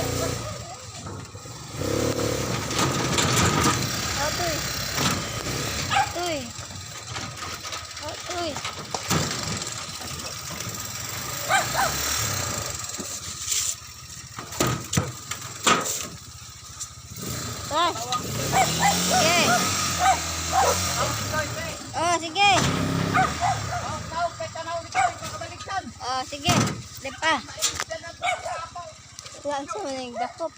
Tuy. Tuy. Tuy. Sige. Oh, sige. Oh, sige. Lepa. Wala sa maning dakop.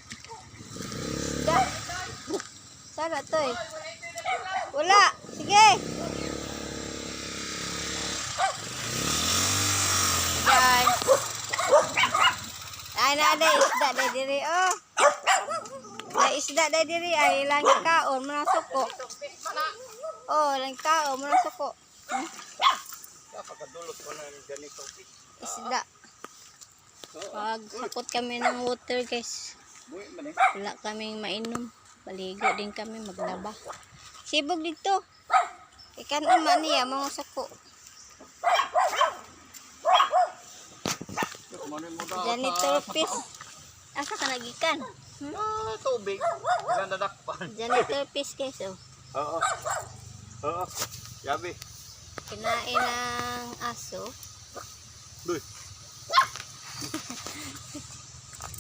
Da. Sana to eh. Wala. Sige. Guys. Ay na ada isda day diri oh. Ay isda day diri ay lang kaon mo na suko. Oh, lang kaon mo na suko. Pagkadulot ko na ganito. Isda. Pag hakot kami ng water guys. Wala kaming mainom. Baligo din kami maglaba. Sibog dito. Ikan man niya mga suko. Janitor fish. Asa ka nagikan? Tubig. Ilan dadakpan. Janitor fish guys oh. Oo. Oo. Yabi. Kinain ng aso. Duy.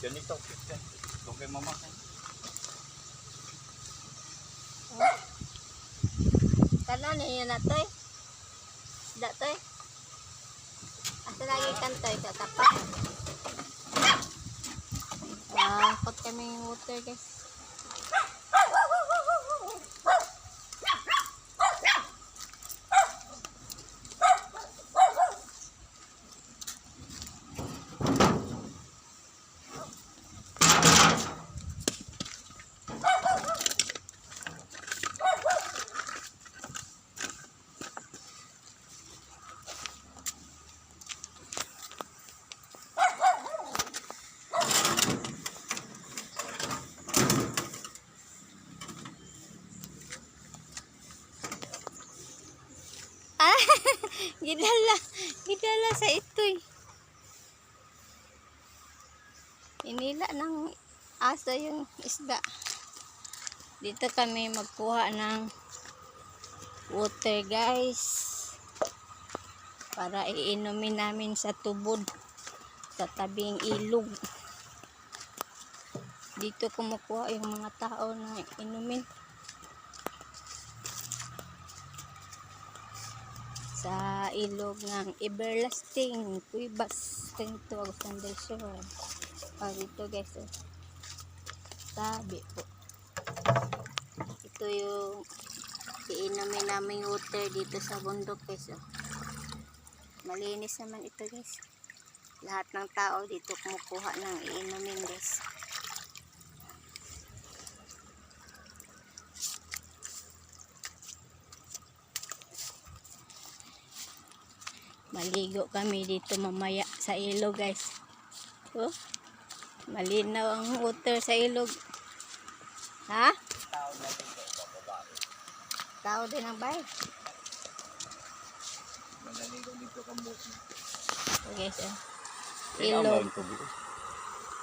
Ganito fish. Ito kay mama. Kanan niyo na to eh. Isda to eh. Asa lagi kantoy sa tapat. Hakot kami yung water guys. Gidala sa itoy. Inila ng aso yung isda. Dito kami magkuha ng water guys. Para iinumin namin sa tubod. Sa tabing ilog. Dito kumukuha yung mga tao na inumin. Sa ilog ng Everlasting Cuevas Tinto Agusan del Sur. Dito guys oh. Sabi po ito yung iinumin namin water dito sa bundok guys oh. Malinis naman ito guys. Lahat ng tao dito kumukuha ng iinumin guys. Maligo kami dito mamaya sa ilog guys. Oh, malinaw ang water sa ilog. Ha? Tao din ang bay. Naligo dito kamo. Okay, so. Ilog.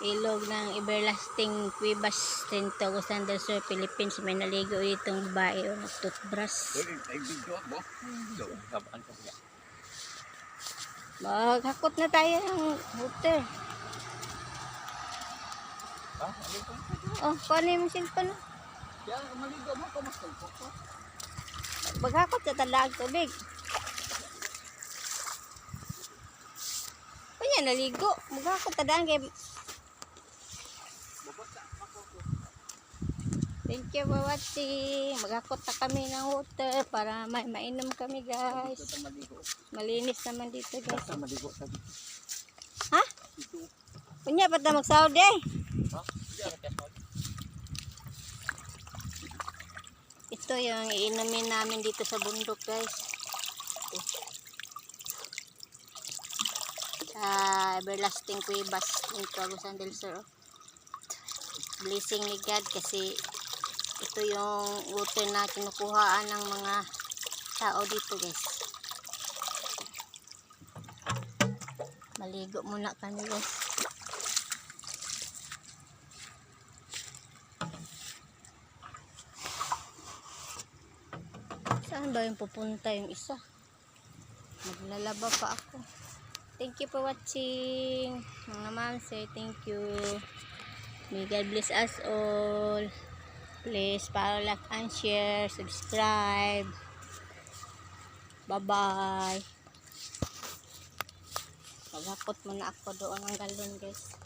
Ilog ng Everlasting Cuevas Tinto Agusan del Sur, Philippines. May naligo ditong babae o toothbrush. Ay video mo. Sabaan ko niya. Maghakot na tayo ng water. Ha? Maligo? Oh, paano yung cellphone? Yan, maligo mo ko mas ko. Maghakot sa talagang tubig. Kanya naligo. Maghakot tadaan kay... Thank you for watching. Maghakot na kami ng water para may mainom kami guys. Malinis naman dito guys. Ha? Punya pa ta magsahod eh. Ito yung iinumin namin dito sa bundok guys. Sa Everlasting Cuevas Tinto Agusan del Sur. Blessing ni God kasi ito yung water na kinukuhaan ng mga tao dito guys. Maligo muna kami guys. Saan ba yung pupunta yung isa? Maglalaba pa ako. Thank you for watching. Mga ma'am, sir, thank you. May God bless us all. Please follow, like, and share. Subscribe. Bye-bye. Maghakot muna ako doon ng galon, guys.